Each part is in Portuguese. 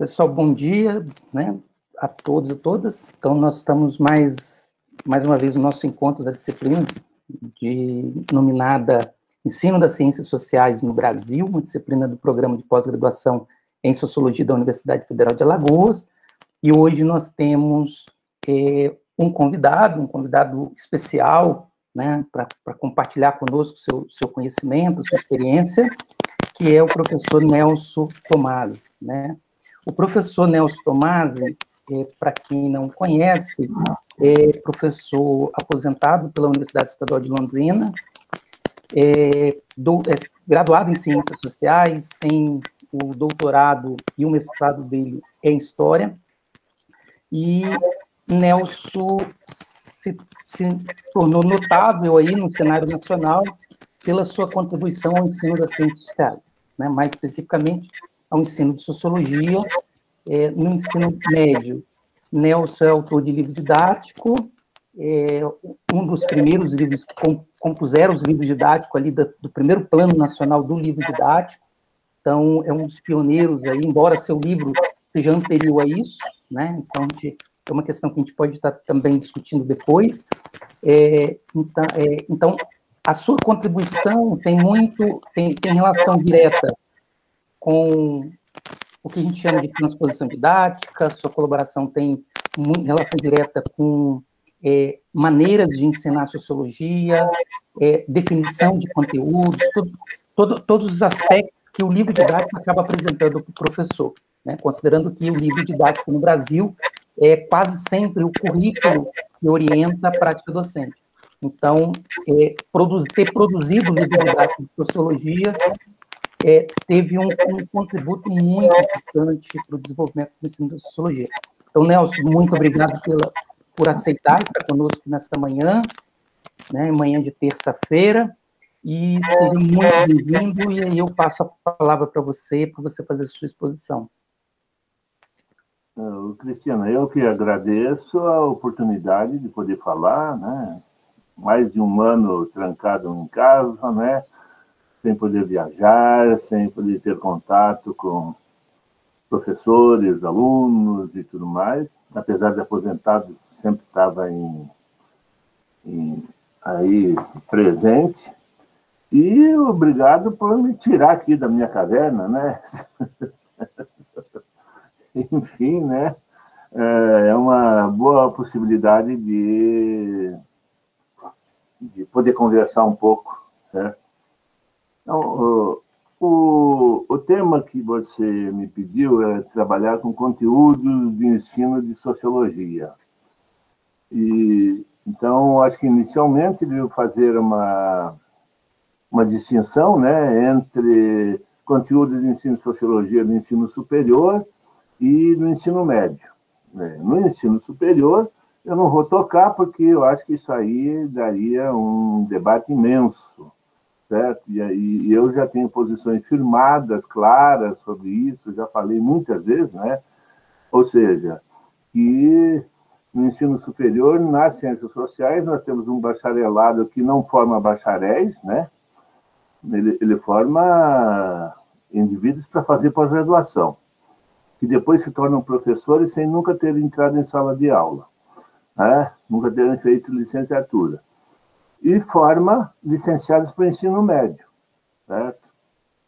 Pessoal, bom dia, né, a todos e todas. Então, nós estamos mais uma vez no nosso encontro da disciplina denominada Ensino das Ciências Sociais no Brasil, uma disciplina do programa de pós-graduação em Sociologia da Universidade Federal de Alagoas. E hoje nós temos um convidado especial, né, para compartilhar conosco seu conhecimento, sua experiência, que é o professor Nelson Tomasi, né? O professor Nelson Tomasi, para quem não conhece, é professor aposentado pela Universidade Estadual de Londrina, graduado em Ciências Sociais, tem o doutorado e o mestrado dele em História, e Nelson se tornou notável aí no cenário nacional pela sua contribuição ao ensino das ciências sociais, né? Mais especificamente ao ensino de sociologia no ensino médio. Nelson é autor de livro didático, um dos primeiros livros que compuseram os livros didáticos ali do primeiro Plano Nacional do Livro Didático, então é um dos pioneiros aí, embora seu livro seja anterior a isso, né? Então é uma questão que a gente pode estar também discutindo depois. Então, a sua contribuição tem relação direta com o que a gente chama de transposição didática, sua colaboração tem relação direta com maneiras de ensinar sociologia, definição de conteúdos, todos os aspectos que o livro didático acaba apresentando para o professor, né? Considerando que o livro didático no Brasil é quase sempre o currículo que orienta a prática docente. Então, ter produzido o livro didático de sociologia teve um contributo muito importante para o desenvolvimento do ensino da sociologia. Então, Nelson, muito obrigado por aceitar estar conosco nesta manhã, né, manhã de terça-feira, e seja muito bem-vindo, e aí eu passo a palavra para você fazer a sua exposição. Cristiana, eu que agradeço a oportunidade de poder falar, né? Mais de um ano trancado em casa, né? Sem poder viajar, sem poder ter contato com professores, alunos e tudo mais. Apesar de aposentado, sempre estava aí presente. E obrigado por me tirar aqui da minha caverna, né? Enfim, né? É uma boa possibilidade de poder conversar um pouco, certo? Então, o tema que você me pediu é trabalhar com conteúdos de ensino de sociologia. Então, acho que inicialmente devo fazer uma distinção, né, entre conteúdos de ensino de sociologia do ensino superior e do ensino médio. No ensino superior, eu não vou tocar, porque eu acho que isso aí daria um debate imenso, certo? E eu já tenho posições firmadas, claras sobre isso, já falei muitas vezes, né? Ou seja, que no ensino superior, nas ciências sociais, nós temos um bacharelado que não forma bacharéis, né? Ele forma indivíduos para fazer pós-graduação, que depois se tornam professores sem nunca terem entrado em sala de aula, né? Nunca terem feito licenciatura. E forma licenciados para o ensino médio, certo?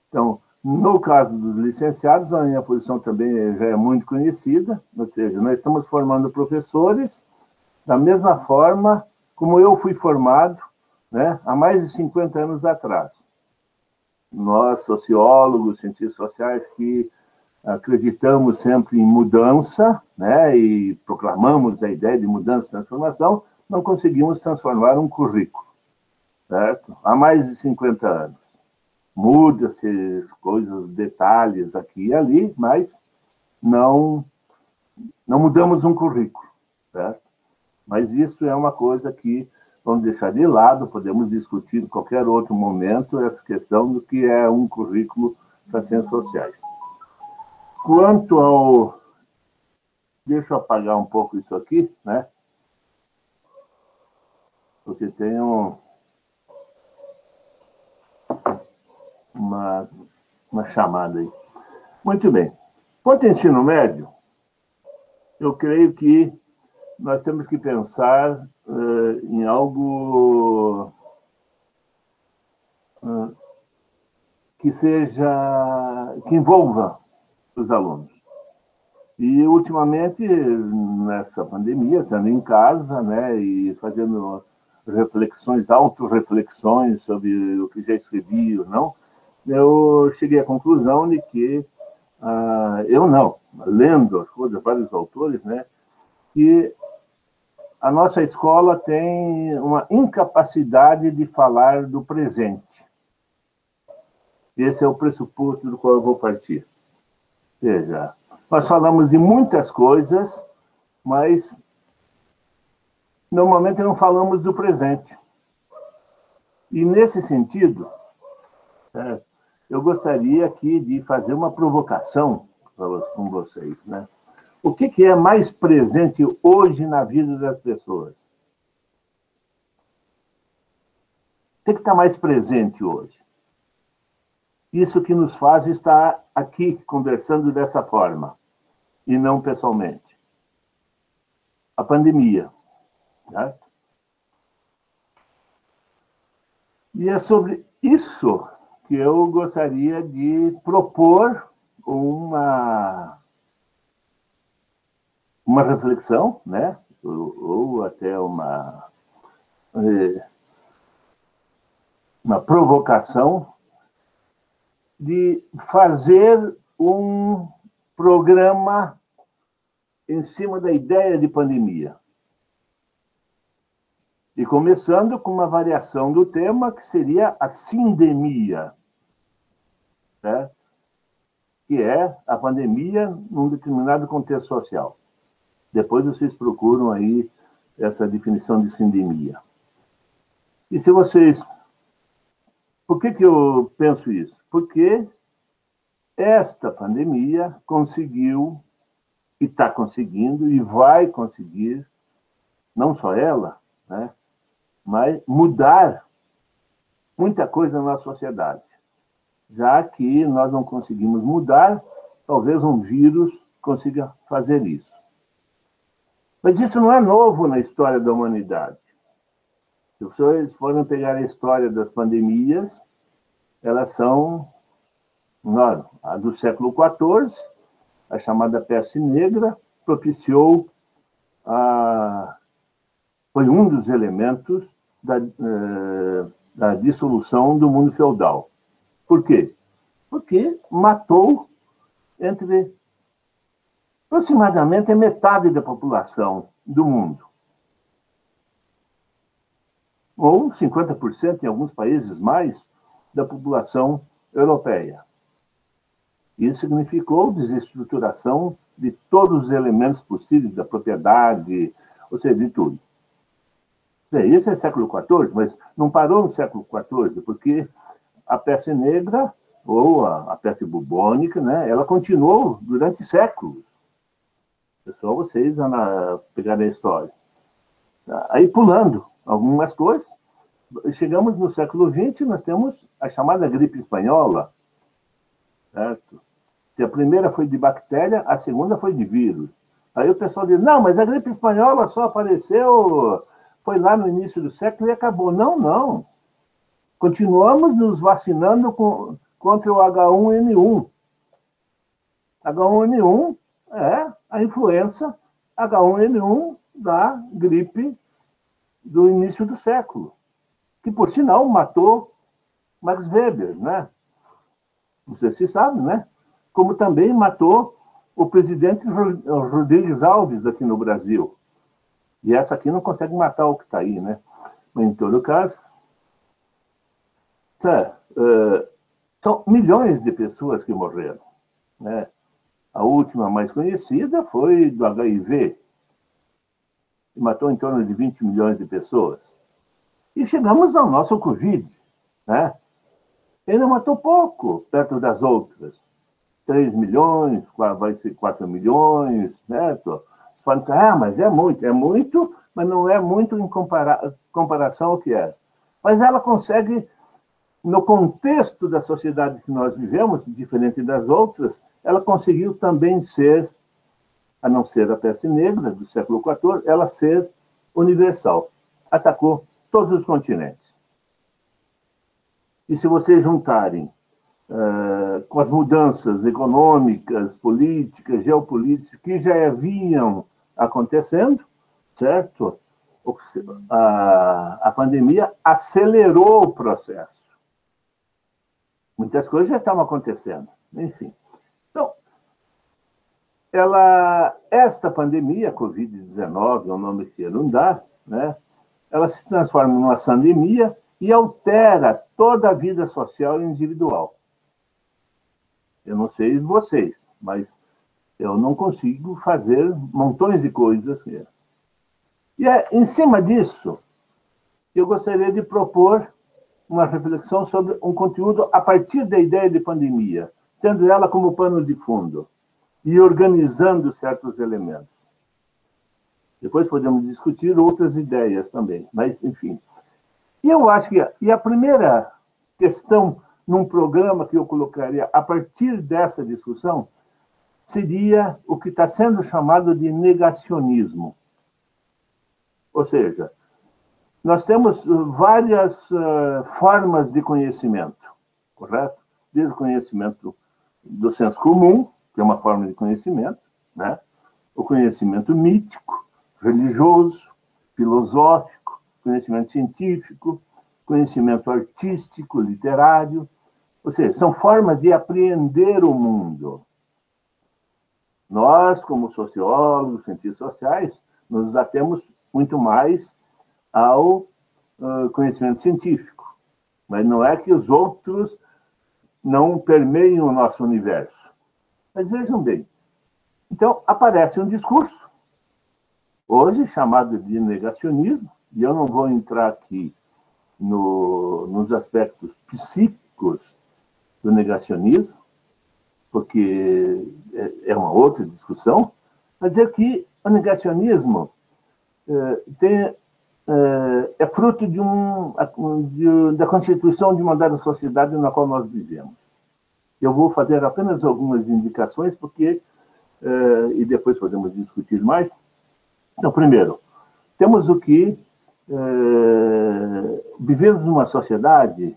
Então, no caso dos licenciados, a minha posição também já é muito conhecida, ou seja, nós estamos formando professores da mesma forma como eu fui formado, né, há mais de 50 anos atrás. Nós, sociólogos, cientistas sociais, que acreditamos sempre em mudança, né, e proclamamos a ideia de mudança e transformação, não conseguimos transformar um currículo, certo? Há mais de 50 anos. Muda-se coisas, detalhes aqui e ali, mas não mudamos um currículo, certo? Mas isso é uma coisa que vamos deixar de lado, podemos discutir em qualquer outro momento essa questão do que é um currículo para ciências sociais. Quanto ao... Deixa eu apagar um pouco isso aqui, né? Porque tem uma chamada aí. Muito bem. Quanto ao ensino médio, eu creio que nós temos que pensar em algo que envolva os alunos. E, ultimamente, nessa pandemia, estando em casa, né, e fazendo reflexões, autorreflexões sobre o que já escrevi ou não, eu cheguei à conclusão de que, lendo as coisas, vários autores, né, que a nossa escola tem uma incapacidade de falar do presente. Esse é o pressuposto do qual eu vou partir. Veja, nós falamos de muitas coisas, mas normalmente não falamos do presente. E, nesse sentido, eu gostaria aqui de fazer uma provocação com vocês, né? O que é mais presente hoje na vida das pessoas? O que está mais presente hoje? Isso que nos faz estar aqui conversando dessa forma, e não pessoalmente. A pandemia. Certo? E é sobre isso que eu gostaria de propor uma reflexão, né? Ou até uma provocação de fazer um programa em cima da ideia de pandemia. E começando com uma variação do tema, que seria a sindemia, né? Que é a pandemia num determinado contexto social. Depois vocês procuram aí essa definição de sindemia. E se vocês... Por que eu penso isso? Porque esta pandemia conseguiu, e está conseguindo, e vai conseguir, não só ela, né, mas mudar muita coisa na sociedade. Já que nós não conseguimos mudar, talvez um vírus consiga fazer isso. Mas isso não é novo na história da humanidade. Se vocês forem pegar a história das pandemias, elas são a do século XIV, a chamada peste negra, propiciou foi um dos elementos da dissolução do mundo feudal. Por quê? Porque matou aproximadamente a metade da população do mundo. Ou 50% em alguns países mais da população europeia. Isso significou desestruturação de todos os elementos possíveis da propriedade, ou seja, de tudo. Esse é século XIV, mas não parou no século XIV, porque a peste negra, ou a peste bubônica, né, ela continuou durante séculos. É só vocês pegarem a história. Aí, pulando algumas coisas, chegamos no século XX, nós temos a chamada gripe espanhola, certo? Se a primeira foi de bactéria, a segunda foi de vírus. Aí o pessoal diz, não, mas a gripe espanhola só apareceu, foi lá no início do século e acabou. Não, não. Continuamos nos vacinando contra o H1N1. H1N1 é a influenza H1N1 da gripe do início do século, que, por sinal, matou Max Weber, né? Não sei se sabe, né? Como também matou o presidente Rodrigues Alves aqui no Brasil. E essa aqui não consegue matar o que está aí, né? Mas, em todo caso, são milhões de pessoas que morreram, né? A última mais conhecida foi do HIV, que matou em torno de 20 milhões de pessoas. E chegamos ao nosso Covid, né? Ele matou pouco, perto das outras. 3 milhões, vai ser 4 milhões, certo? Você fala, mas é muito, mas não é muito em comparação ao que é. Mas ela consegue no contexto da sociedade que nós vivemos, diferente das outras, ela conseguiu também ser, a não ser a peste negra do século XIV, ela ser universal. Atacou todos os continentes. E se vocês juntarem com as mudanças econômicas, políticas, geopolíticas que já vinham acontecendo, certo? A pandemia acelerou o processo. Muitas coisas já estavam acontecendo, enfim. Então, esta pandemia, Covid-19, é o nome que não dá, né? Ela se transforma numa sandemia e altera toda a vida social e individual. Eu não sei vocês, mas eu não consigo fazer montões de coisas. E em cima disso, eu gostaria de propor uma reflexão sobre um conteúdo a partir da ideia de pandemia, tendo ela como pano de fundo e organizando certos elementos. Depois podemos discutir outras ideias também, mas, enfim. E eu acho que a primeira questão num programa que eu colocaria a partir dessa discussão seria o que está sendo chamado de negacionismo. Ou seja, nós temos várias formas de conhecimento, correto? Desde o conhecimento do senso comum, que é uma forma de conhecimento, né? O conhecimento mítico, religioso, filosófico, conhecimento científico, conhecimento artístico, literário. Ou seja, são formas de apreender o mundo. Nós, como sociólogos, cientistas sociais, nos atemos muito mais ao conhecimento científico. Mas não é que os outros não permeiem o nosso universo. Mas vejam bem. Então, aparece um discurso, hoje chamado de negacionismo, e eu não vou entrar aqui nos aspectos psíquicos do negacionismo, porque é uma outra discussão, mas dizer que o negacionismo é fruto da constituição de uma dada sociedade na qual nós vivemos. Eu vou fazer apenas algumas indicações, e depois podemos discutir mais. Então, primeiro, temos o que vivemos numa sociedade,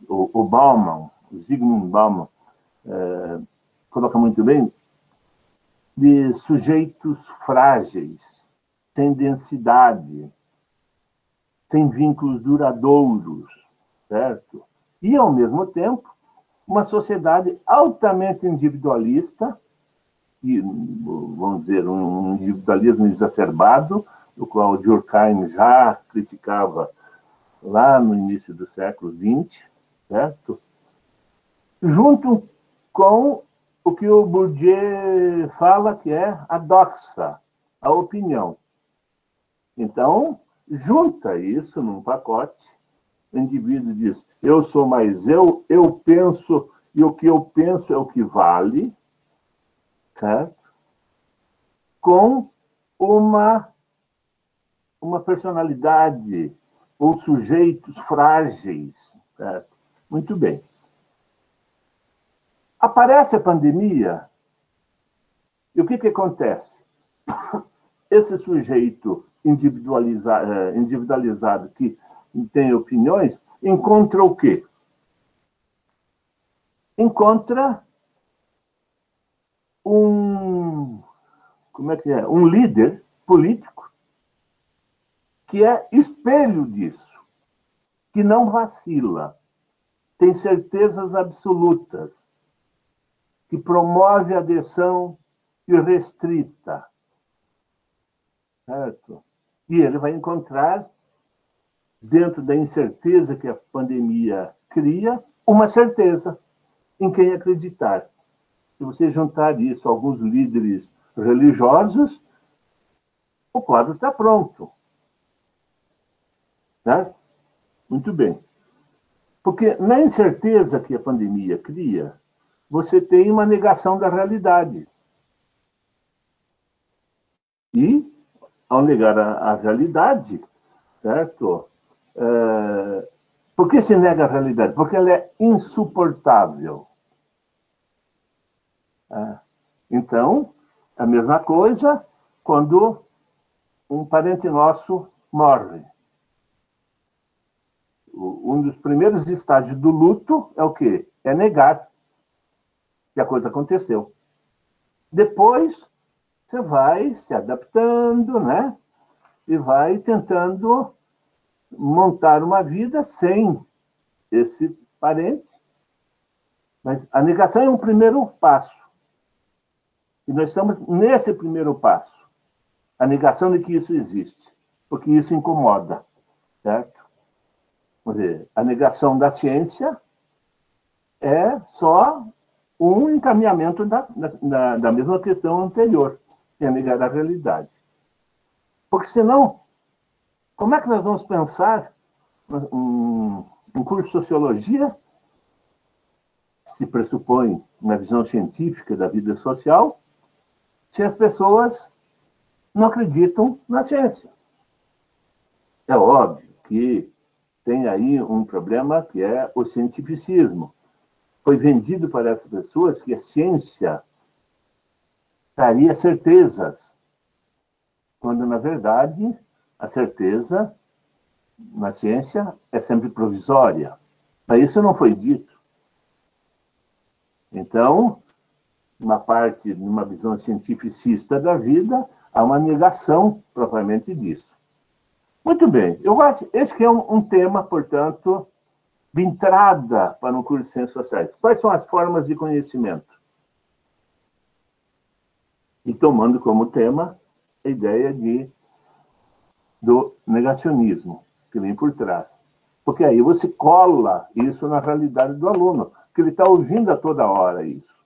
o Bauman, o Zygmunt Bauman, coloca muito bem, de sujeitos frágeis, sem densidade, sem vínculos duradouros, certo? E, ao mesmo tempo, uma sociedade altamente individualista, e, vamos dizer, um individualismo exacerbado, o qual Durkheim já criticava lá no início do século XX, certo? Junto com o que o Bourdieu fala que é a doxa, a opinião. Então, junta isso num pacote, o indivíduo diz, eu sou mais eu penso, e o que eu penso é o que vale, certo? Com uma personalidade ou sujeitos frágeis, certo? Muito bem. Aparece a pandemia, e o que acontece? Esse sujeito individualizado que tem opiniões, encontra o quê? Encontra um líder político que é espelho disso, que não vacila, tem certezas absolutas, que promove a adesão irrestrita, certo? E ele vai encontrar, dentro da incerteza que a pandemia cria, uma certeza em quem acreditar. Se você juntar isso a alguns líderes religiosos, o quadro está pronto. Certo? Muito bem. Porque na incerteza que a pandemia cria, você tem uma negação da realidade. E, ao negar a realidade, certo? Por que se nega a realidade? Porque ela é insuportável. Então, a mesma coisa quando um parente nosso morre. Um dos primeiros estágios do luto é o quê? É negar que a coisa aconteceu. Depois, você vai se adaptando, né? E vai tentando montar uma vida sem esse parente. Mas a negação é um primeiro passo. E nós estamos nesse primeiro passo. A negação de que isso existe. Porque isso incomoda. Certo? Quer dizer, a negação da ciência é só um encaminhamento da mesma questão anterior, que é negar a realidade. Porque senão, como é que nós vamos pensar um curso de sociologia, se pressupõe uma visão científica da vida social, se as pessoas não acreditam na ciência? É óbvio que tem aí um problema que é o cientificismo. Foi vendido para essas pessoas que a ciência daria certezas, quando, na verdade, a certeza na ciência é sempre provisória. Mas isso não foi dito. Então, numa visão cientificista da vida, há uma negação propriamente disso. Muito bem, eu acho esse que é um tema, portanto, de entrada para um curso de Ciências Sociais. Quais são as formas de conhecimento? E tomando como tema a ideia do negacionismo, que vem por trás. Porque aí você cola isso na realidade do aluno, que ele está ouvindo a toda hora isso.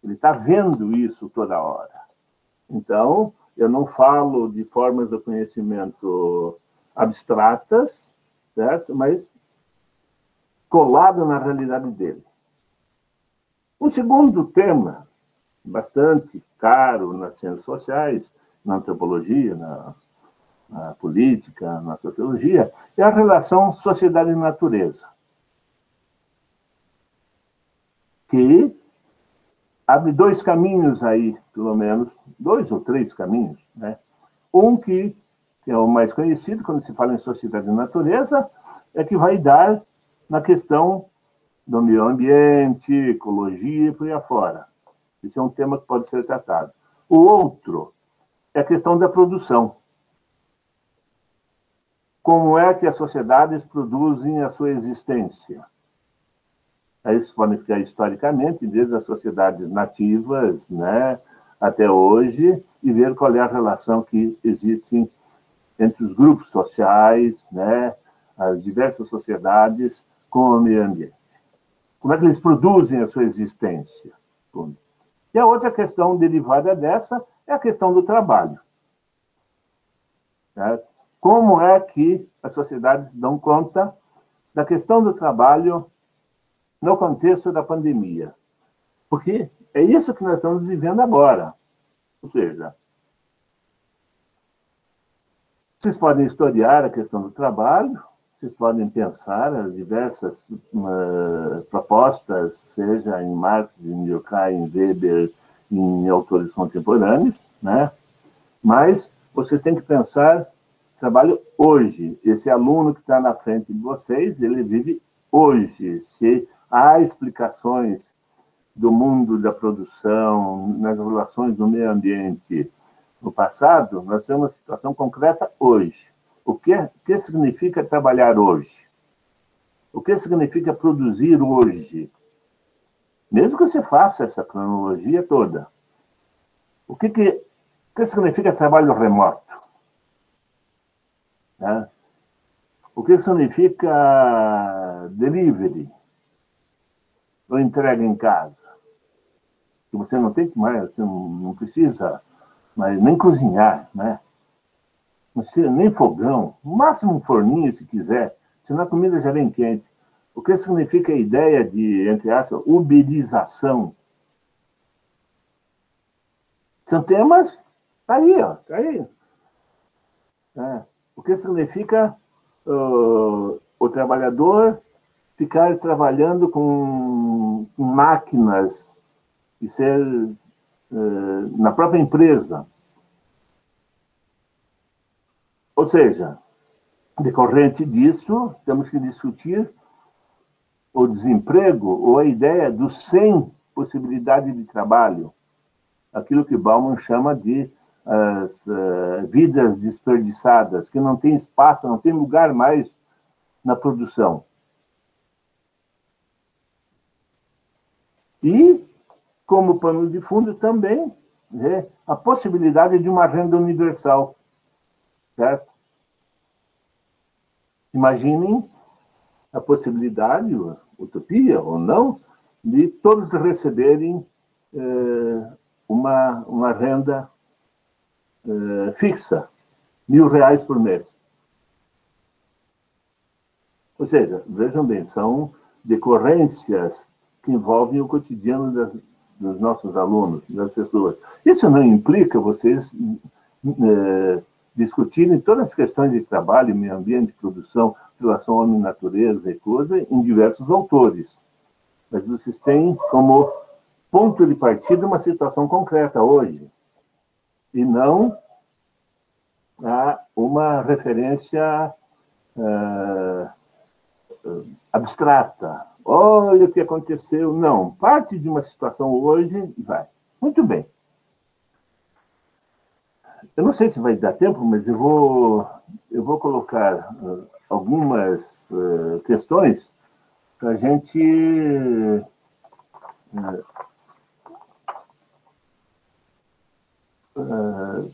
Ele está vendo isso toda hora. Então, eu não falo de formas do conhecimento abstratas, certo? Mas colado na realidade dele. Um segundo tema, bastante caro nas ciências sociais, na antropologia, na política, na sociologia, é a relação sociedade e natureza, que abre dois caminhos aí, pelo menos, 2 ou 3 caminhos, né? Um que é o mais conhecido, quando se fala em sociedade e natureza, é que vai dar na questão do meio ambiente, ecologia e por aí afora. Esse é um tema que pode ser tratado. O outro é a questão da produção. Como é que as sociedades produzem a sua existência? Aí vocês podem ficar historicamente, desde as sociedades nativas, né, até hoje, e ver qual é a relação que existe entre os grupos sociais, né, as diversas sociedades com o meio ambiente. Como é que eles produzem a sua existência? E a outra questão derivada dessa é a questão do trabalho. Certo? Como é que as sociedades dão conta da questão do trabalho no contexto da pandemia? Porque é isso que nós estamos vivendo agora. Ou seja, vocês podem historiar a questão do trabalho, vocês podem pensar as diversas propostas, seja em Marx, em Durkheim, em Weber, em autores contemporâneos, né? Mas vocês têm que pensar trabalho hoje. Esse aluno que está na frente de vocês, ele vive hoje. Se há explicações do mundo da produção, nas relações do meio ambiente no passado, nós temos uma situação concreta hoje. O que significa trabalhar hoje? O que significa produzir hoje? Mesmo que você faça essa cronologia toda. O que significa trabalho remoto? Né? O que significa delivery? Ou entrega em casa? Que você não tem que mais, você não precisa mais nem cozinhar, né? Não precisa nem fogão, no máximo um forninho se quiser, senão a comida já vem quente. O que significa a ideia de, entre aspas, uberização? São temas, tá aí, tá aí. O que significa o trabalhador ficar trabalhando com máquinas e ser na própria empresa. Ou seja, decorrente disso, temos que discutir o desemprego ou a ideia do sem possibilidade de trabalho, aquilo que Bauman chama de as vidas desperdiçadas, que não tem espaço, não tem lugar mais na produção. E, como pano de fundo, também a possibilidade de uma renda universal, certo? Imaginem a possibilidade, utopia ou não, de todos receberem uma renda fixa, R$ 1.000 por mês. Ou seja, vejam bem, são decorrências que envolvem o cotidiano dos nossos alunos, das pessoas. Isso não implica vocês discutirem todas as questões de trabalho, meio ambiente, produção, relação homem-natureza e coisa, em diversos autores. Mas vocês têm como ponto de partida uma situação concreta hoje, e não uma referência abstrata. Olha o que aconteceu. Não, parte de uma situação hoje e vai. Muito bem. Eu não sei se vai dar tempo, mas eu vou colocar algumas questões para a gente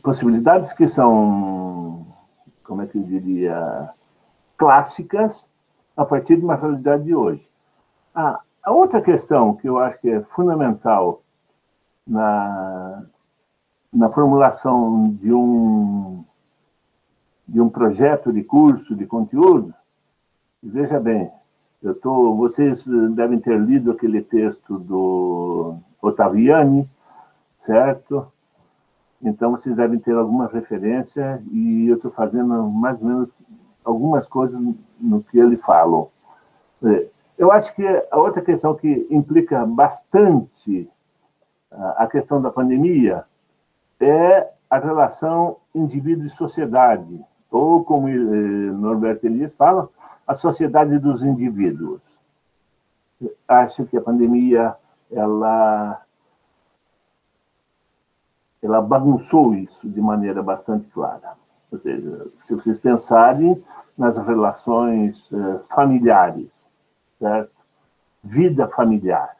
possibilidades que são, como é que eu diria, clássicas a partir de uma realidade de hoje. A outra questão que eu acho que é fundamental na formulação de um projeto de curso, de conteúdo, veja bem, vocês devem ter lido aquele texto do Ottaviani, certo? Então, vocês devem ter alguma referência, e eu estou fazendo mais ou menos algumas coisas no que ele fala. Eu acho que a outra questão que implica bastante a questão da pandemia é a relação indivíduo e sociedade, ou, como Norbert Elias fala, a sociedade dos indivíduos. Acho que a pandemia ela bagunçou isso de maneira bastante clara. Ou seja, se vocês pensarem nas relações familiares, certo? Vida familiar.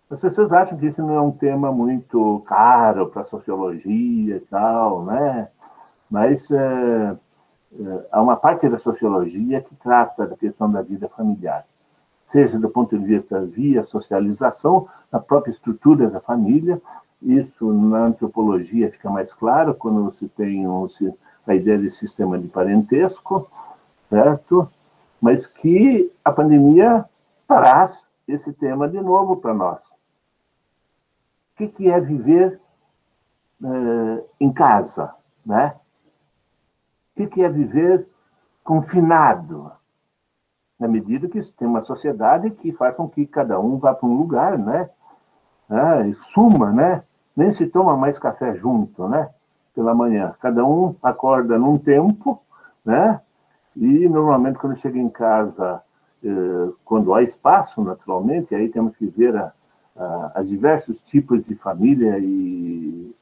As pessoas acham que isso não é um tema muito caro para a sociologia e tal, né? Mas há uma parte da sociologia que trata da questão da vida familiar, seja do ponto de vista via socialização, na própria estrutura da família. Isso na antropologia fica mais claro quando você tem a ideia de sistema de parentesco, certo? Mas que a pandemia traz esse tema de novo para nós. O que é viver em casa, né? O que é viver confinado? Na medida que tem uma sociedade que faz com que cada um vá para um lugar, né? E suma, né? Nem se toma mais café junto, né? Pela manhã. Cada um acorda num tempo, né? E, normalmente, quando chega em casa, quando há espaço, naturalmente, aí temos que ver os diversos tipos de família e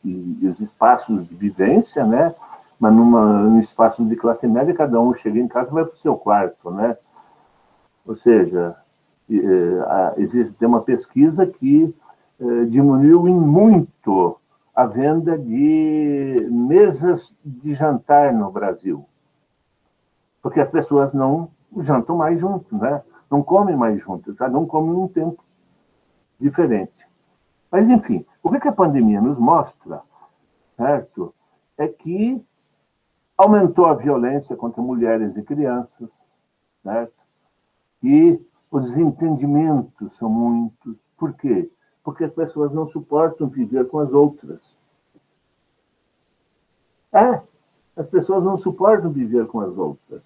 os espaços de vivência, né? Mas num espaço de classe média, cada um chega em casa e vai para o seu quarto, né? Ou seja, tem uma pesquisa que diminuiu em muito a venda de mesas de jantar no Brasil, porque as pessoas não jantam mais juntos, né? Não comem mais juntos, não comem num tempo diferente. Mas, enfim, o que a pandemia nos mostra, certo, é que aumentou a violência contra mulheres e crianças, certo? E os desentendimentos são muitos. Por quê? Porque as pessoas não suportam viver com as outras. As pessoas não suportam viver com as outras.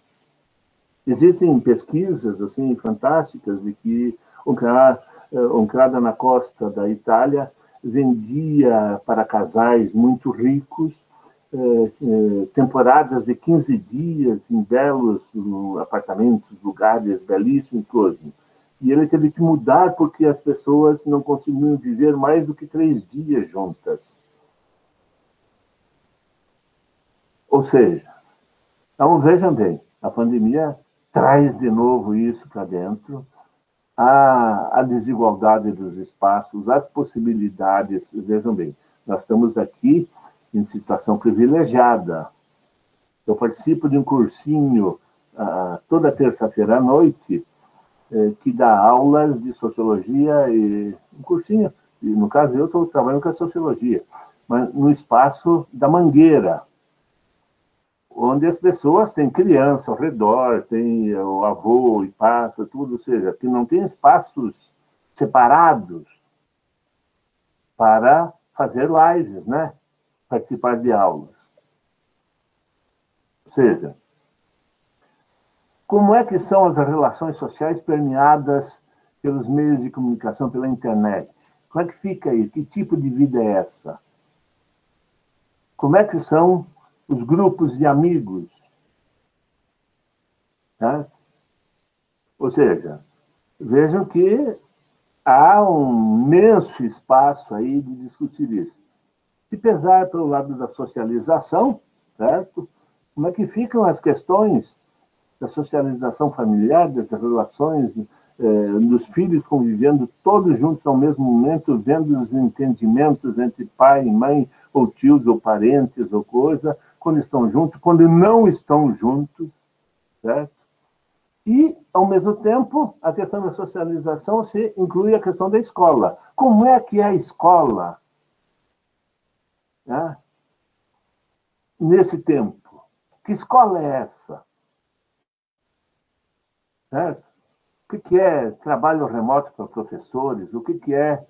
Existem pesquisas assim fantásticas de que um cara na costa da Itália vendia para casais muito ricos temporadas de 15 dias em belos apartamentos, lugares belíssimos, coisas. E ele teve que mudar porque as pessoas não conseguiam viver mais do que 3 dias juntas. Ou seja, então vejam bem, a pandemia traz de novo isso para dentro, a desigualdade dos espaços, as possibilidades. Vejam bem, nós estamos aqui em situação privilegiada. Eu participo de um cursinho toda terça-feira à noite que dá aulas de sociologia, e um cursinho, e no caso eu estou trabalhando com a sociologia, mas no espaço da Mangueira, onde as pessoas têm criança ao redor, tem o avô e passa, tudo, ou seja, que não tem espaços separados para fazer lives, né? Participar de aulas. Ou seja, como é que são as relações sociais permeadas pelos meios de comunicação, pela internet? Como é que fica aí? Que tipo de vida é essa? Como é que são os grupos de amigos? Tá? Ou seja, vejam que há um imenso espaço aí de discutir isso. Se pesar pelo lado da socialização, certo? Como é que ficam as questões da socialização familiar, das relações dos filhos convivendo todos juntos ao mesmo momento, vendo os entendimentos entre pai e mãe, ou tios, ou parentes, ou coisa, quando estão juntos, quando não estão juntos, certo? E, ao mesmo tempo, a questão da socialização se inclui a questão da escola. Como é que é a escola, né, nesse tempo? Que escola é essa? Certo? O que é trabalho remoto para professores? O que é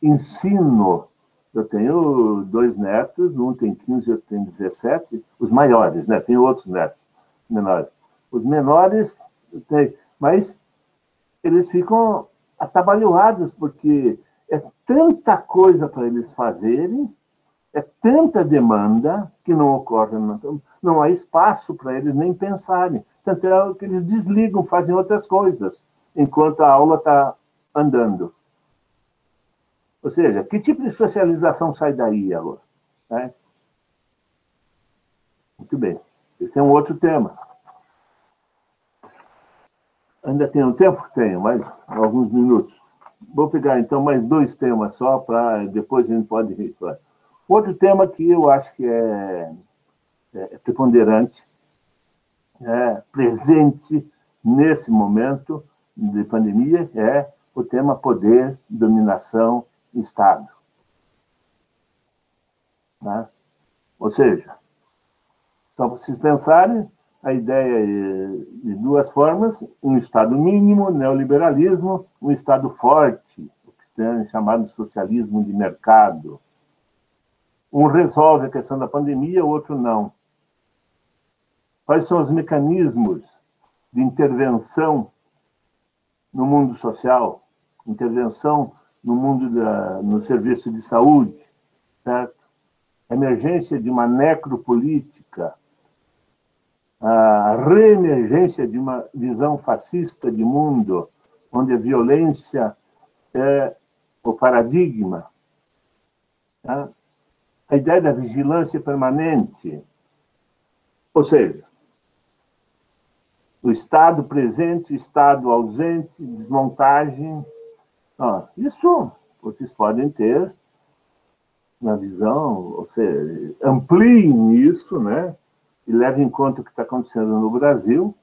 ensino? Eu tenho 2 netos, um tem 15 e outro tem 17, os maiores, né? Tenho outros netos menores. Os menores, mas eles ficam atabalhoados, porque é tanta coisa para eles fazerem, é tanta demanda que não ocorre, não há espaço para eles nem pensarem. Tanto é que eles desligam, fazem outras coisas, enquanto a aula está andando. Ou seja, que tipo de socialização sai daí agora? Né? Muito bem. Esse é um outro tema. Ainda tenho tempo? Tenho, mais alguns minutos. Vou pegar, então, mais 2 temas só, para depois a gente pode ir. Outro tema que eu acho que é preponderante, presente nesse momento de pandemia, é o tema poder, dominação, Estado. Né? Ou seja, só para vocês pensarem, a ideia é de 2 formas: um Estado mínimo, neoliberalismo, um Estado forte, o que é chamado de socialismo de mercado. Um resolve a questão da pandemia, o outro não. Quais são os mecanismos de intervenção no mundo social, intervenção no mundo no serviço de saúde, certo? A emergência de uma necropolítica, a reemergência de uma visão fascista de mundo, onde a violência é o paradigma, tá? A ideia da vigilância permanente, ou seja, o Estado presente, o Estado ausente, desmontagem. Isso vocês podem ter na visão, ou seja, ampliem isso, né? E levem em conta o que está acontecendo no Brasil.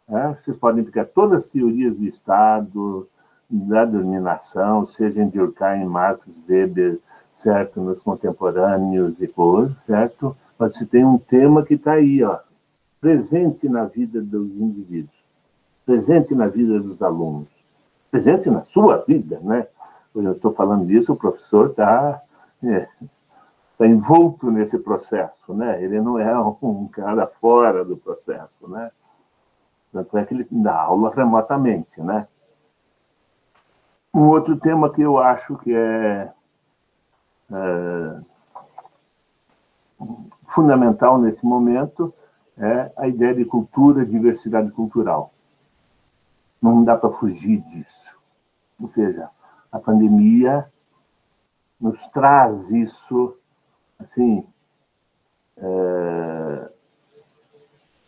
Né? Vocês podem pegar todas as teorias do Estado, da dominação, seja em Durkheim, Marx, Weber, certo? Nos contemporâneos e coisas, certo? Mas se tem um tema que está aí, ó, presente na vida dos indivíduos, presente na vida dos alunos, presente na sua vida, né? Quando eu estou falando disso, o professor está envolto nesse processo, né? Ele não é um cara fora do processo, né? Tanto é que ele dá aula remotamente, né? Um outro tema que eu acho que é fundamental nesse momento é a ideia de cultura, diversidade cultural. Não dá para fugir disso. Ou seja, a pandemia nos traz isso, assim,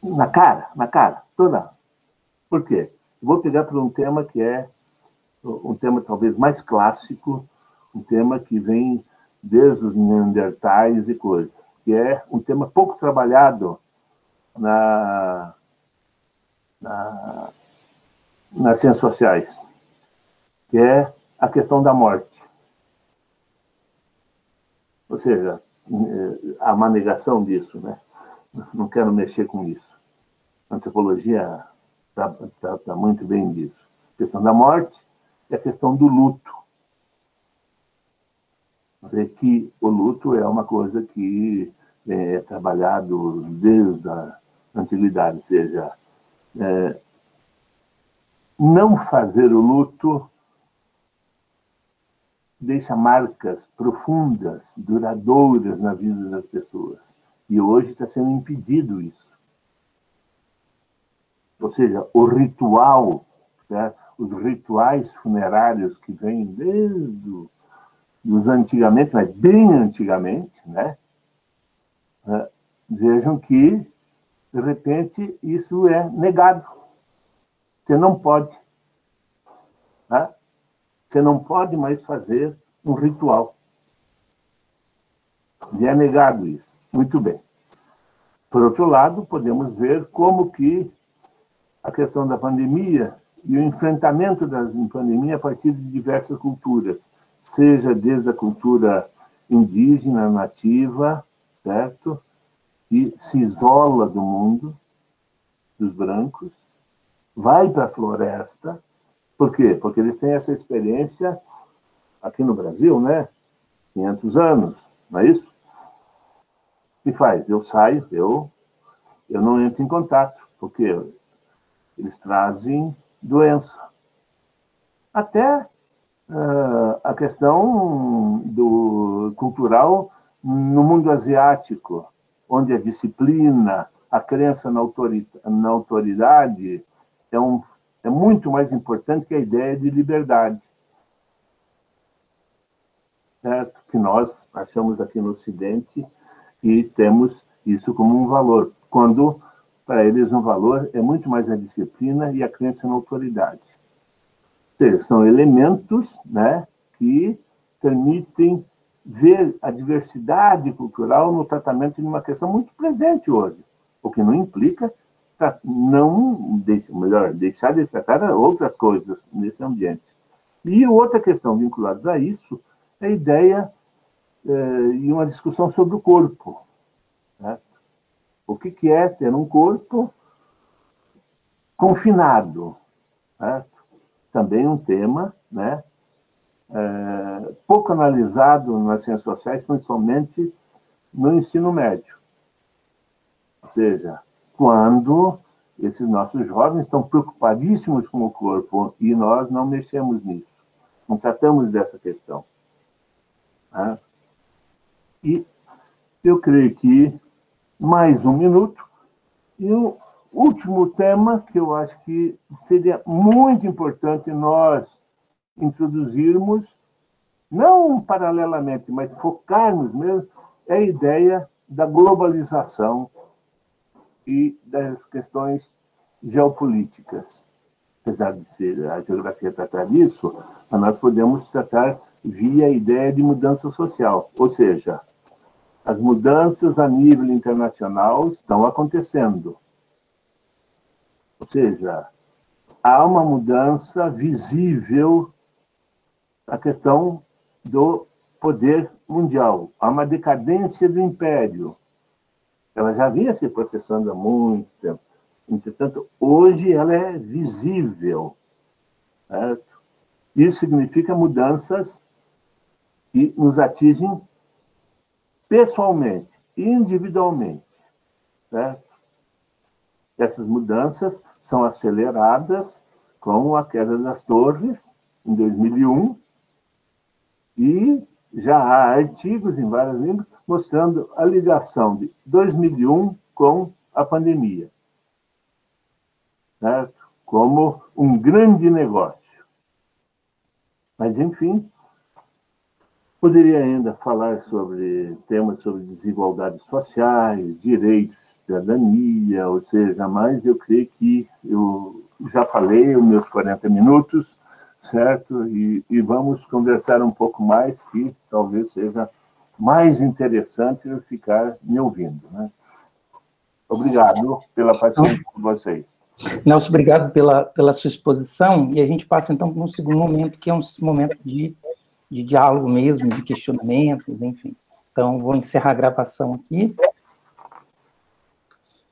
na cara, toda. Por quê? Vou pegar por um tema que é um tema talvez mais clássico, um tema que vem desde os neandertais e coisas, que é um tema pouco trabalhado nas ciências sociais, que é a questão da morte. Ou seja, há uma negação disso, né? Não quero mexer com isso. A antropologia trata muito bem disso. A questão da morte e a questão do luto. Que o luto é uma coisa que é trabalhado desde a antiguidade, ou seja, não fazer o luto deixa marcas profundas, duradouras na vida das pessoas. E hoje está sendo impedido isso. Ou seja, o ritual, né, os rituais funerários que vêm desde os antigamente, mas bem antigamente, né? Vejam que, de repente, isso é negado. Você não pode. Né? Você não pode mais fazer um ritual. E é negado isso. Muito bem. Por outro lado, podemos ver como que a questão da pandemia e o enfrentamento da pandemia a partir de diversas culturas, seja desde a cultura indígena, nativa, certo? Que se isola do mundo, dos brancos, vai para a floresta. Por quê? Porque eles têm essa experiência aqui no Brasil, né? 500 anos, não é isso? O que faz? Eu saio, eu não entro em contato, porque eles trazem doença. Até a questão do cultural no mundo asiático, onde a disciplina, a crença na autoridade é muito mais importante que a ideia de liberdade. Certo? Que nós achamos aqui no Ocidente e temos isso como um valor, quando para eles um valor é muito mais a disciplina e a crença na autoridade. Ou seja, são elementos, né, que permitem ver a diversidade cultural no tratamento de uma questão muito presente hoje, o que não implica deixar de tratar outras coisas nesse ambiente. E outra questão vinculada a isso é a ideia e uma discussão sobre o corpo. Né? O que é ter um corpo confinado? Né? Também um tema, né? Pouco analisado nas ciências sociais, principalmente no ensino médio. Ou seja, quando esses nossos jovens estão preocupadíssimos com o corpo e nós não mexemos nisso, não tratamos dessa questão. Né? E eu creio que mais um minuto. E o último tema que eu acho que seria muito importante nós introduzirmos, não paralelamente, mas focarmos mesmo, é a ideia da globalização e das questões geopolíticas. Apesar de ser a geografia tratar disso, nós podemos tratar via a ideia de mudança social, ou seja, as mudanças a nível internacional estão acontecendo. Ou seja, há uma mudança visível na questão do poder mundial. Há uma decadência do império. Ela já vinha se processando há muito tempo. Entretanto, hoje ela é visível. Certo? Isso significa mudanças que nos atingem pessoalmente, individualmente. Certo? Essas mudanças são aceleradas com a queda das torres, em 2001, e já há artigos em várias línguas mostrando a ligação de 2001 com a pandemia, certo? Como um grande negócio. Mas, enfim, poderia ainda falar sobre temas sobre desigualdades sociais, direitos, cidadania, ou seja, mas eu creio que eu já falei os meus 40 minutos, certo? E vamos conversar um pouco mais, que talvez seja mais interessante eu ficar me ouvindo, né? Obrigado pela paciência de vocês. Nelson, obrigado pela sua exposição, e a gente passa, então, para um segundo momento, que é um momento de diálogo mesmo, de questionamentos, enfim. Então, vou encerrar a gravação aqui.